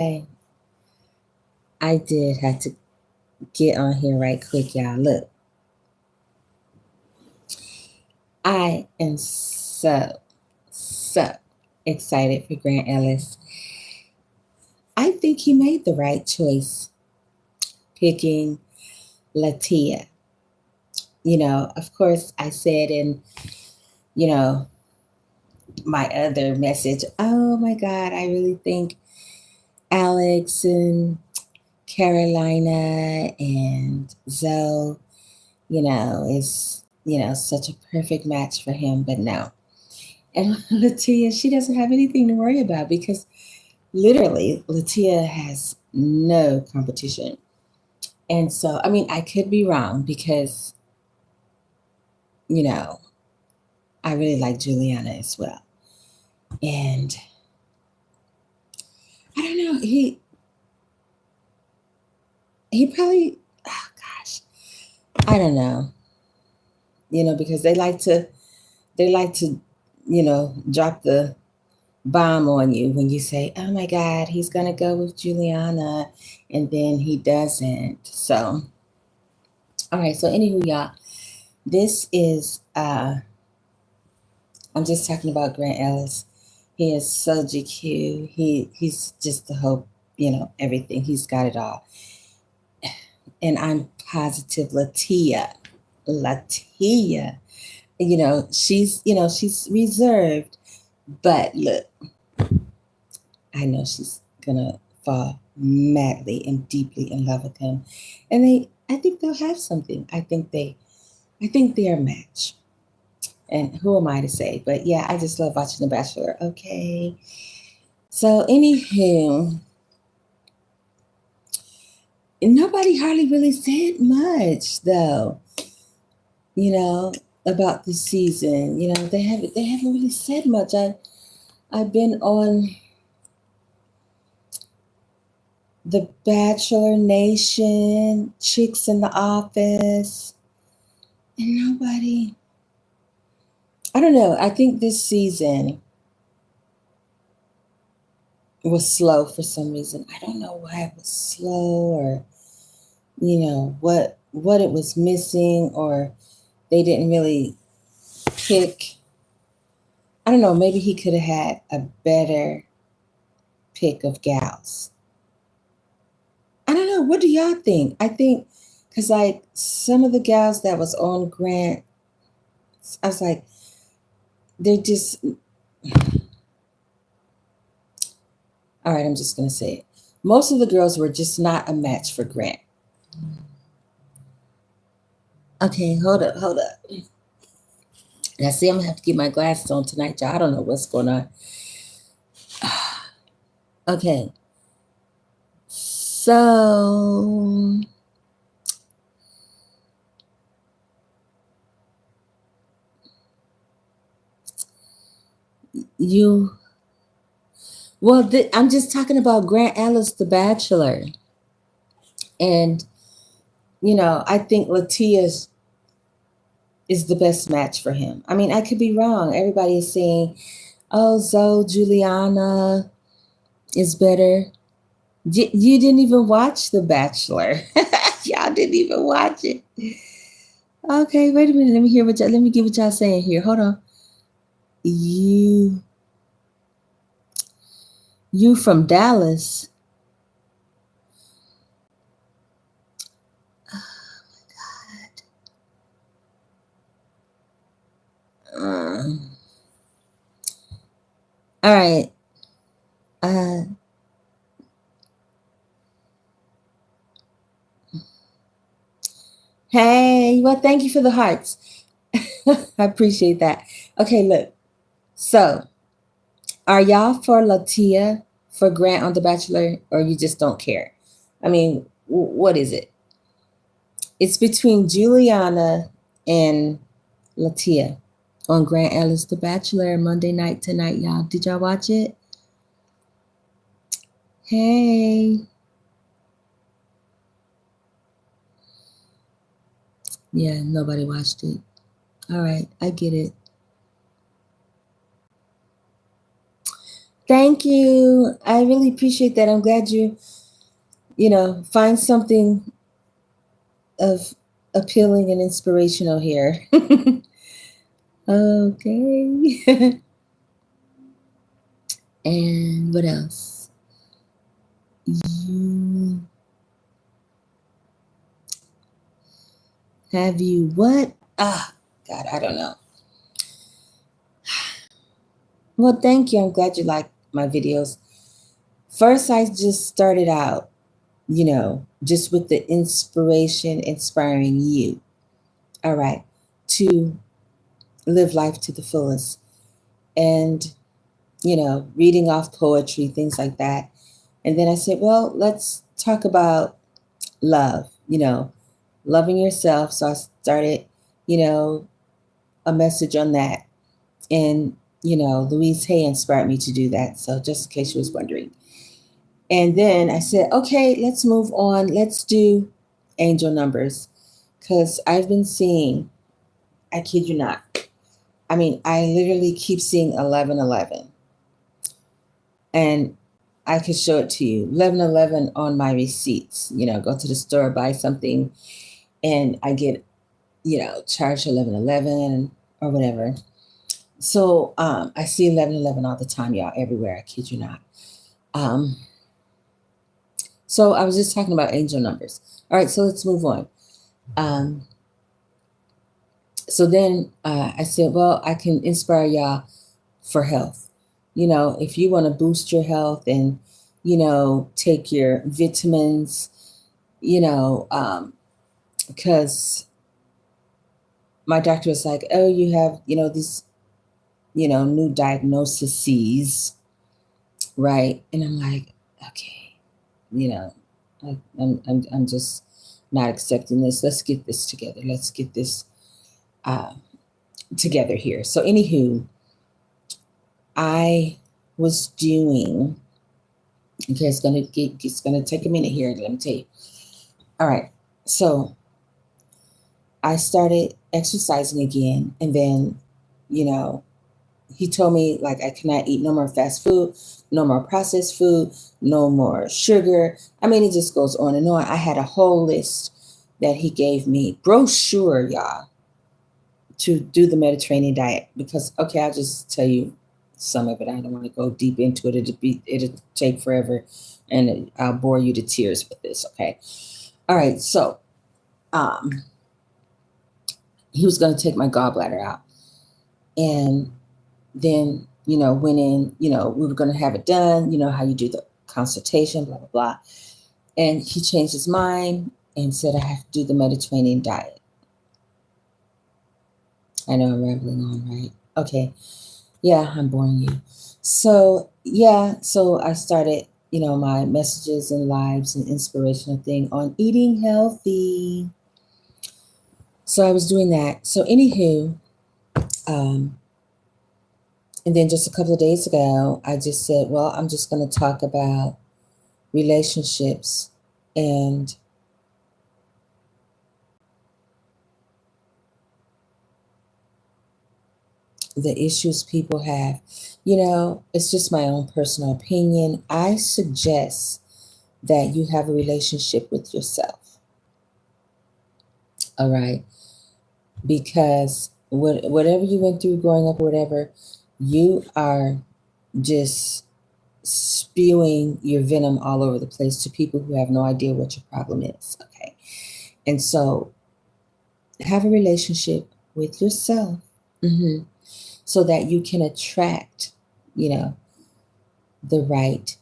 Okay, I did have to get on here right quick, y'all. Look, I am so excited for Grant Ellis. I think he made the right choice picking Latia. Of course, I said in, you know, my other message, oh my God, I really think Alex and Carolina and Zoe, is, such a perfect match for him. But no. And Latia, she doesn't have anything to worry about because literally Latia has no competition. And so, I mean, I could be wrong because, you know, I really like Juliana as well. And I don't know, he probably, oh gosh, I don't know, because they like to, drop the bomb on you when you say, oh my God, he's gonna go with Juliana, and then he doesn't. So, all right, so anywho, y'all, this is I'm just talking about Grant Ellis. He is so GQ. He's just the whole, everything. He's got it all. And I'm positive Latia, she's reserved, but look, I know she's gonna fall madly and deeply in love with him. And I think they'll have something. I think they are a match. And who am I to say? But yeah, I just love watching The Bachelor. Okay. So, anywho, nobody hardly really said much though, you know, about the season. They haven't really said much. I've been on the Bachelor Nation, Chicks in the Office, and nobody. I don't know. I think this season was slow for some reason. I don't know why it was slow, or what it was missing, or they didn't really pick. I don't know, maybe he could have had a better pick of gals. I don't know. What do y'all think? I think because like some of the gals that was on Grant, I was like, they're just all right. I'm just gonna say it. Most of the girls were just not a match for Grant. Okay, hold up. Now see, I'm gonna have to get my glasses on tonight, y'all. I don't know what's going on. Okay, so you well, I'm just talking about Grant Ellis, The Bachelor, and I think Latia is the best match for him. I mean, I could be wrong. Everybody is saying, "Oh, Zoe Juliana is better." You didn't even watch The Bachelor. Y'all didn't even watch it. Okay, wait a minute. Let me get what y'all saying here. Hold on. You you from Dallas. Uh, all right. Uh, hey, well, thank you for the hearts. I appreciate that. Okay, look. So, are y'all for Latia for Grant on The Bachelor, or you just don't care? I mean, what is it? It's between Juliana and Latia on Grant Ellis The Bachelor Monday night tonight, y'all. Did y'all watch it? Hey. Yeah, nobody watched it. All right, I get it. Thank you. I really appreciate that. I'm glad you find something of appealing and inspirational here. Okay. And what else? You have you what? God, I don't know. Well, thank you. I'm glad you like my videos. First, I just started out, just with the inspiration, inspiring you. All right. To live life to the fullest. And, reading off poetry, things like that. And then I said, well, let's talk about love, loving yourself. So I started, you know, a message on that. And, Louise Hay inspired me to do that. So just in case you was wondering. And then I said, okay, let's move on. Let's do angel numbers. Because I've been seeing, I kid you not. I mean, I literally keep seeing 1111. And I could show it to you. 1111 on my receipts. Go to the store, buy something, and I get, charged 1111 or whatever. So I see 1111 all the time, y'all, everywhere. I kid you not. So I was just talking about angel numbers. All right, so let's move on. So then I said, well, I can inspire y'all for health. If you want to boost your health and, take your vitamins, because my doctor was like, oh, you have, these, new diagnoses, right? And I'm like, okay, I'm just not accepting this. Let's get this together. Let's get this together here. So anywho, I was doing, okay, it's gonna take a minute here. Let me tell you. All right. So I started exercising again, and then, he told me like I cannot eat no more fast food, no more processed food, no more sugar. I mean, it just goes on and on. I had a whole list that he gave me, brochure, y'all, to do the Mediterranean diet. Because, okay, I'll just tell you some of it. I don't want to go deep into it. It'll take forever, and I'll bore you to tears with this. Okay. All right. So, he was going to take my gallbladder out, and then, went in, we were going to have it done, how you do the consultation, blah, blah, blah. And he changed his mind and said, I have to do the Mediterranean diet. I know I'm rambling on, right? Okay. Yeah, I'm boring you. So, yeah, so I started, my messages and lives and inspirational thing on eating healthy. So I was doing that. So, anywho, and then just a couple of days ago, I just said, well, I'm just going to talk about relationships and the issues people have. It's just my own personal opinion. I suggest that you have a relationship with yourself. All right. Because whatever you went through growing up or whatever, you are just spewing your venom all over the place to people who have no idea what your problem is. Okay. And so have a relationship with yourself, so that you can attract, the right,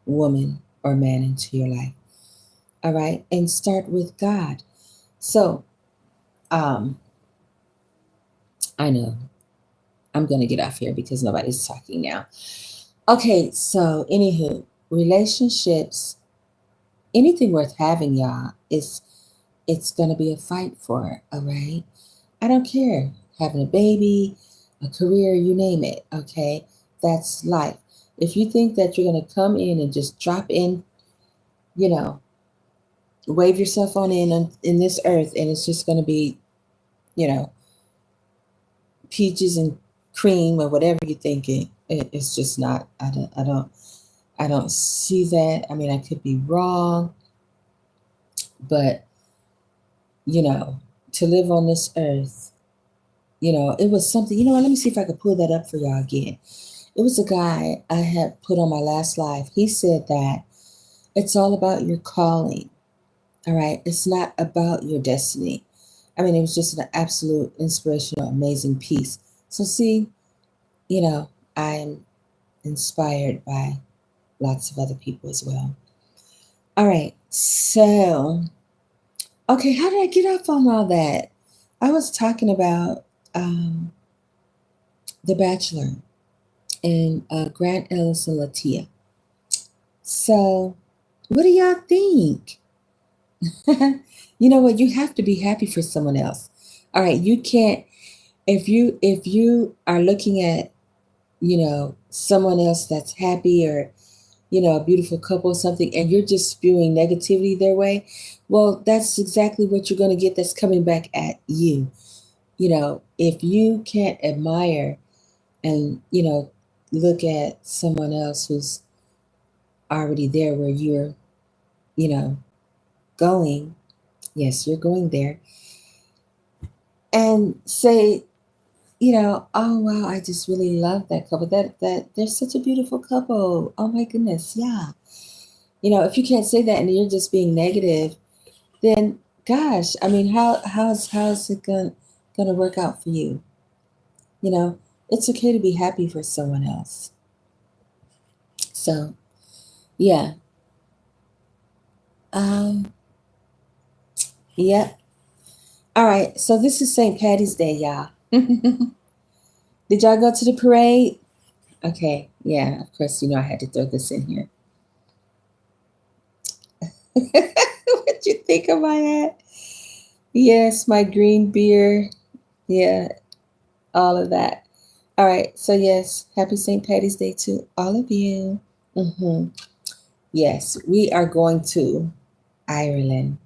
woman or man into your life. All right. And start with God. So, I know I'm going to get off here because nobody's talking now. Okay. So, anywho, relationships, anything worth having, y'all, it's going to be a fight for it. All right. I don't care. Having a baby, a career, you name it. Okay. That's life. If you think that you're going to come in and just drop in, wave yourself on in this earth, and it's just going to be, peaches and cream or whatever you're thinking. It's just not. I don't see that. I mean, I could be wrong, but to live on this earth, it was something. You know what? Let me see if I could pull that up for y'all again. It was a guy I had put on my last live. He said that it's all about your calling. All right. It's not about your destiny. I mean, it was just an absolute inspirational, amazing piece. So see, I'm inspired by lots of other people as well. All right. So, okay, how did I get off on all that? I was talking about The Bachelor and Grant, Ellis, and Latia. So, what do y'all think? You know what? You have to be happy for someone else. All right, you can't if you are looking at someone else that's happy, or a beautiful couple or something, and you're just spewing negativity their way, well, that's exactly what you're going to get that's coming back at you. If you can't admire and look at someone else who's already there where you're you know going, yes, you're going there, and say, oh wow, I just really love that couple. That they're such a beautiful couple. Oh my goodness, yeah. If you can't say that and you're just being negative, then gosh, I mean, how's it gonna work out for you? It's okay to be happy for someone else. So yeah. Um. Yeah. All right. So this is St. Patty's Day, y'all. Did y'all go to the parade? Okay. Yeah. Of course. I had to throw this in here. What you think of my hat? Yes, my green beer. Yeah, all of that. All right. So yes, happy St. Patty's Day to all of you. Yes, we are going to Ireland.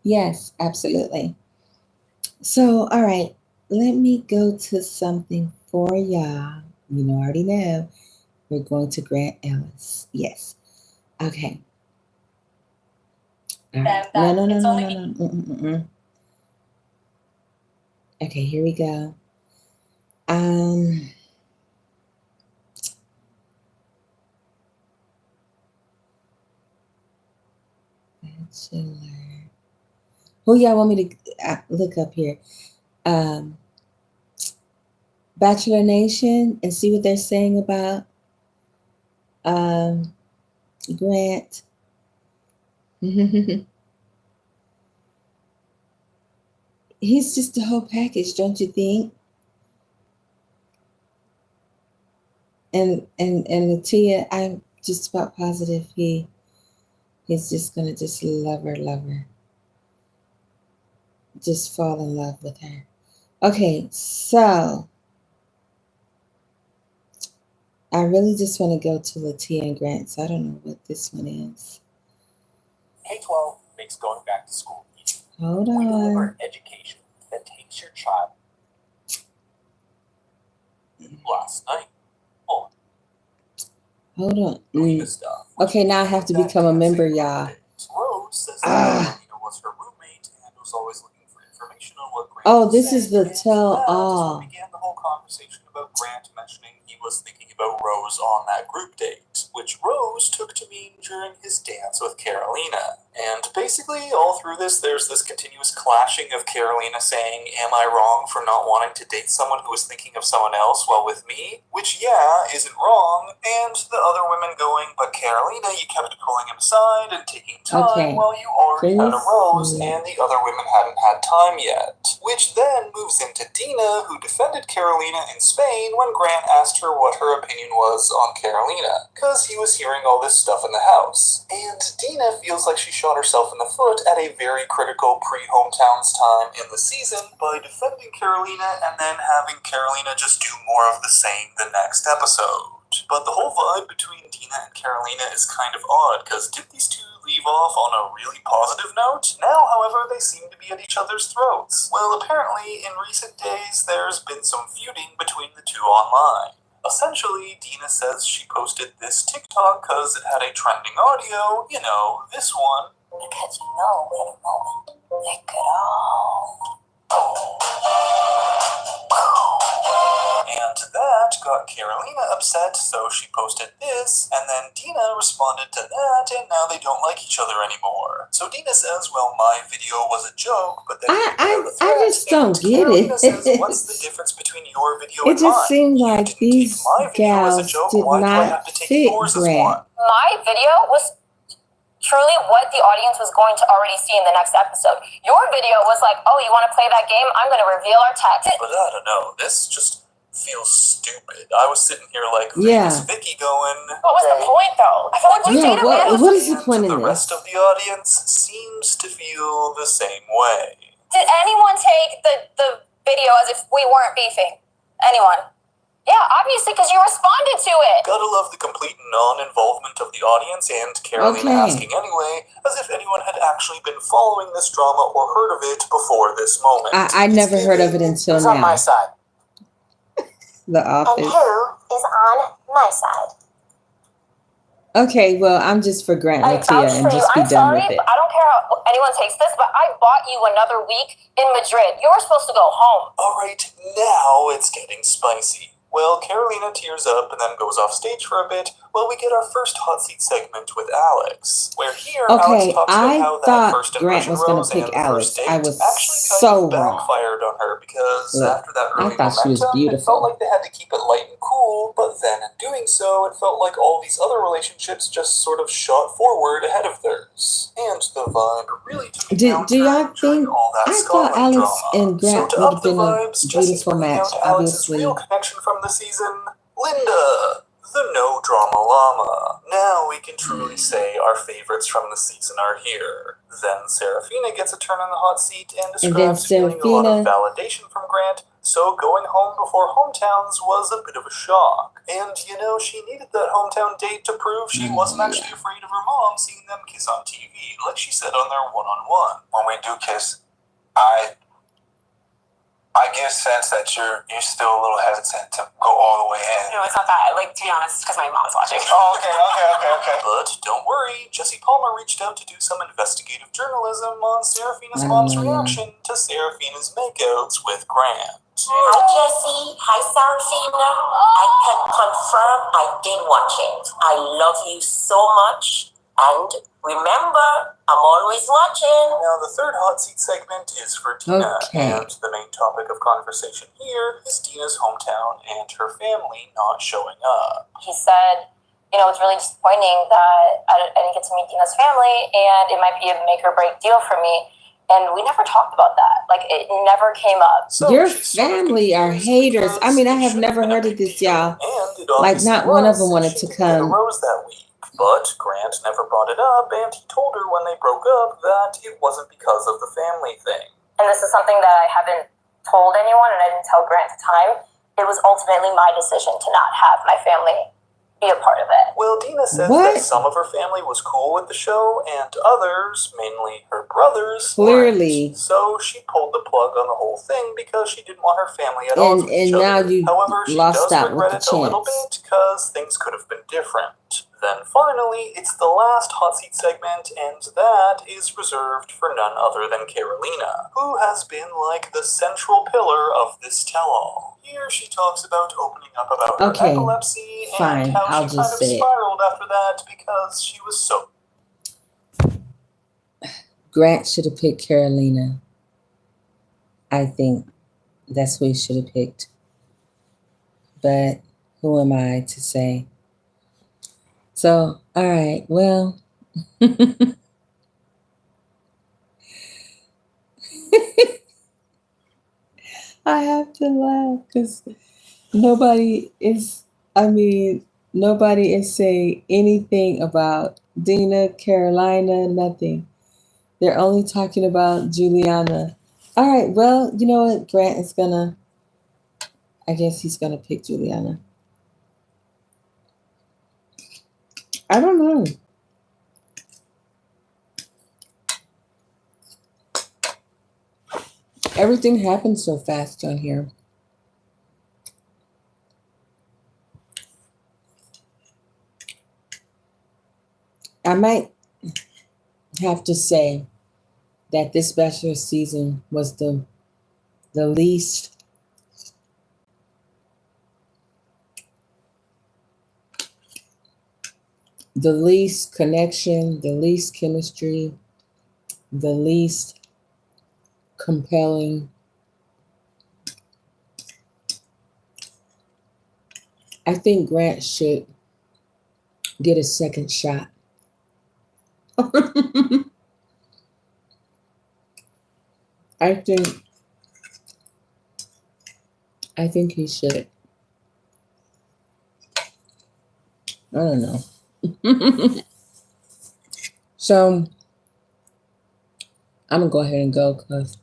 Yes, absolutely. So, all right, let me go to something for y'all. I already know. We're going to Grant Ellis. Yes. Okay. All right. No, no, no, no, no, no. Okay, here we go. Bachelor. Who y'all want me to look up here? Bachelor Nation, and see what they're saying about Grant. He's just the whole package, don't you think? And Latia, I'm just about positive he's just gonna just love her, just fall in love with her. Okay, so I really just want to go to Latia and Grant, so I don't know what this one is. K-12 makes going back to school easy. Hold on. We deliver an education that takes your child. Last night. Hold on. Okay, now I have to become a member, y'all. Rose says that was her roommate and was always looking for information on what Grant Oh, this is the tell all. Began the whole conversation about Grant mentioning he was thinking about Rose on that group date, which Rose took to mean during his dance with Carolina. And basically, all through this, there's this continuous clashing of Carolina saying, am I wrong for not wanting to date someone who was thinking of someone else while with me? Which, yeah, isn't wrong. And the other women going, but Carolina, you kept pulling him aside and taking time while you already had a Rose, and the other women hadn't had time yet. Which then moves into Dina, who defended Carolina in Spain when Grant asked her what her opinion was on Carolina, because he was hearing all this stuff in the house. And Dina feels like she shot herself in the foot at a very critical pre-hometowns time in the season by defending Carolina and then having Carolina just do more of the same the next episode. But the whole vibe between Dina and Carolina is kind of odd, because did these two leave off on a really positive note? Now, however, they seem to be at each other's throats. Well, apparently, in recent days, there's been some feuding between the two online. Essentially, Dina says she posted this TikTok because it had a trending audio, you know, this one. Because in a moment, they could all... And that got Carolina upset, so she posted this, and then Dina responded to that, and now they don't like each other anymore. So Dina says, well, my video was a joke, but then I just don't get Carolina it. says, what's the difference between your video It and just mine? seemed You like didn't these take my video as a gals joke, did why do I have not to take fit yours as Grant. one? My video was truly what the audience was going to already see in the next episode. Your video was like, oh, you want to play that game? I'm going to reveal our text. But I don't know, this just feels stupid. I was sitting here like Yeah. Vicky going... What was the point, though? I feel like we dated what is the point in the this? rest of the audience seems to feel the same way. Did anyone take the video as if we weren't beefing? Anyone? Yeah, obviously, because you responded to it. Gotta love the complete non-involvement of the audience and Carolina asking anyway, as if anyone had actually been following this drama or heard of it before this moment. I never heard of it until Who's now. on my side? The Office. And who is on my side? Okay, well, I'm just for Grant I Latia vouch and for you. just be I'm done sorry, with it. but I don't care how anyone takes this, but I bought you another week in Madrid. You were supposed to go home. Alright, now it's getting spicy. Well, Carolina tears up and then goes off stage for a bit while we get our first hot seat segment with Alex, where here Alex talks about how that first impression Rose and the first date actually kind of backfired on her because after that early momentum, it felt like they had to keep it light and cool, but then in doing so, it felt like all these other relationships just sort of shot forward ahead of theirs. And the vibe really took a downturn Do y'all think? all that I thought Alex drama. and Grant So would have been a beautiful match, obviously. Real connection from the season, Linda, the no drama llama. Now we can truly say our favorites from the season are here. Then Serafina gets a turn on the hot seat and describes feeling a lot of validation from Grant, so going home before hometowns was a bit of a shock. And, you know, she needed that hometown date to prove she wasn't actually afraid of her mom seeing them kiss on TV, like she said on their one-on-one. When we do kiss, I get a sense that you're still a little hesitant to go all the way in. No, it's not that. Like, to be honest, it's because my mom's watching. Oh, okay. But don't worry, Jesse Palmer reached out to do some investigative journalism on Serafina's mom's reaction to Serafina's makeouts with Grant. Hi, Jessie. Hi, Serafina. I can confirm I did watch it. I love you so much. And remember, I'm always watching. Now, the third hot seat segment is for Dina, and the main topic of conversation here is Dina's hometown and her family not showing up. He said, you know, it's really disappointing that I didn't get to meet Dina's family, and it might be a make or break deal for me. And we never talked about that. Like, it never came up. So your family are haters. I mean, I have never heard of this, y'all. Like, not one of them wanted to come. Rose that week. But Grant never brought it up, and he told her when they broke up that it wasn't because of the family thing. And this is something that I haven't told anyone, and I didn't tell Grant at the time. It was ultimately my decision to not have my family be a part of it. Well, Dina says that some of her family was cool with the show, and others, mainly her brothers, clearly. So she pulled the plug on the whole thing because she didn't want her family at all. And now you lost out with the chance. A little bit because things could have been different. Then finally, it's the last hot seat segment, and that is reserved for none other than Carolina, who has been like the central pillar of this tell-all. Here she talks about opening up about her epilepsy and how she kind of spiraled after that because she was so... Grant should have picked Carolina. I think that's who he should have picked. But who am I to say? So, all right, well. I have to laugh because nobody is saying anything about Dina, Carolina, nothing. They're only talking about Juliana. All right, well, you know what? Grant is I guess he's gonna pick Juliana. I don't know. Everything happens so fast on here. I might have to say that this Bachelor season was the least connection, the least chemistry, the least compelling. I think Grant should get a second shot. I think he should. I don't know. So I'm gonna go ahead and go because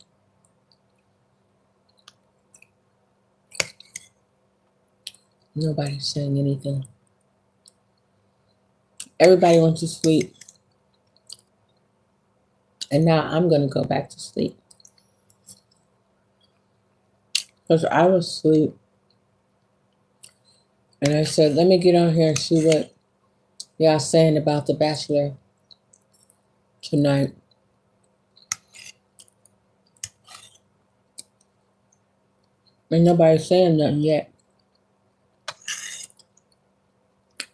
nobody's saying anything. Everybody went to sleep. And now I'm gonna go back to sleep. Because I was asleep. And I said, let me get on here and see what y'all saying about The Bachelor tonight. And nobody's saying nothing yet.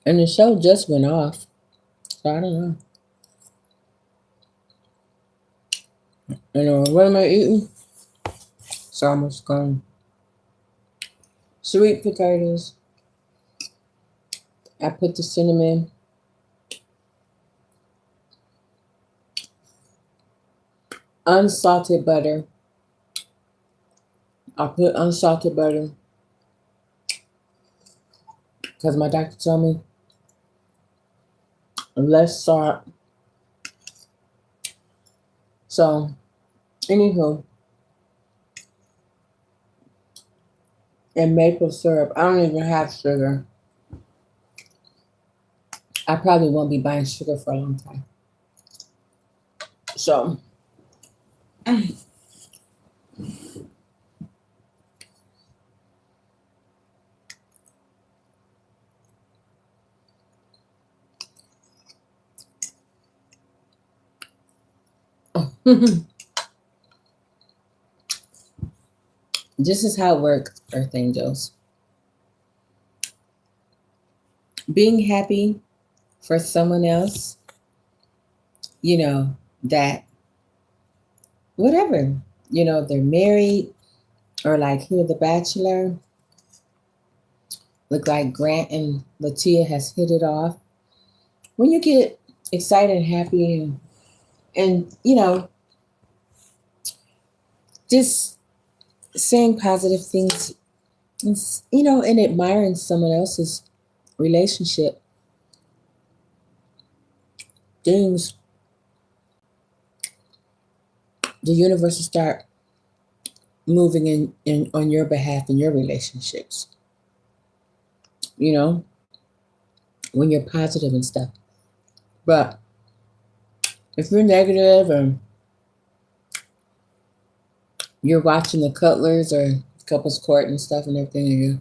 And the show just went off. So I don't know. And what am I eating? It's almost gone. Sweet potatoes. I put the cinnamon. Unsalted butter. I put unsalted butter because my doctor told me less salt. So, anywho, and maple syrup. I don't even have sugar. I probably won't be buying sugar for a long time. So, this is how it works, Earth Angels. Being happy for someone else, you know, that whatever, you know, they're married or like here, The Bachelor. Look like Grant and Latia has hit it off. When you get excited and happy and you know, just saying positive things, you know, and admiring someone else's relationship, things, the universe will start moving in on your behalf in your relationships. You know, when you're positive and stuff. But if you're negative or you're watching the Cutlers or Couples Court and stuff and everything, and you're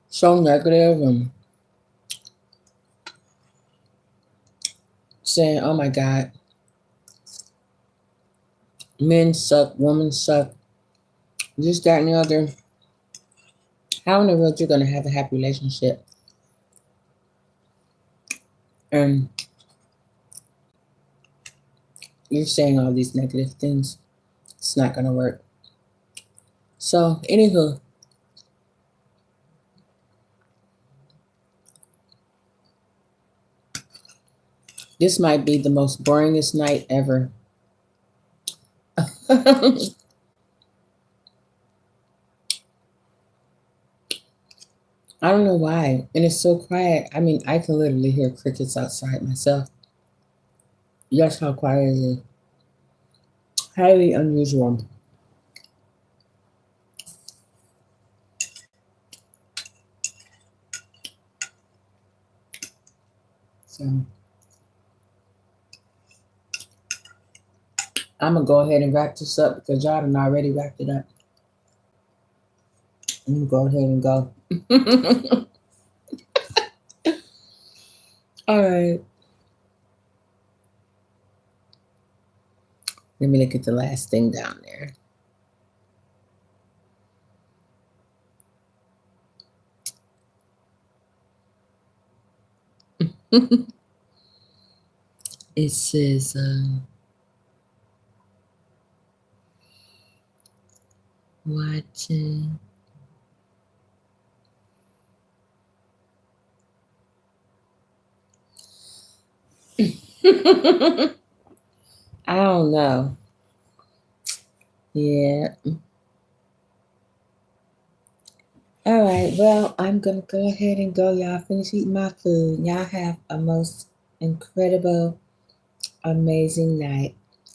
so negative and saying, oh my God, men suck, women suck, this, that, and the other. How in the world you're gonna have a happy relationship? And you're saying all these negative things. It's not gonna work. So, anywho, this might be the most boringest night ever. I don't know why. And it's so quiet. I mean, I can literally hear crickets outside myself. That's how quiet it is. Highly unusual. So I'm gonna go ahead and wrap this up because y'all done already wrapped it up. I'm gonna go ahead and go. All right. Let me look at the last thing down there. It says, watching. I don't know. Yeah. All right. Well, I'm going to go ahead and go. Y'all finish eating my food. Y'all have a most incredible, amazing night.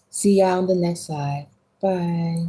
See y'all on the next live. Bye.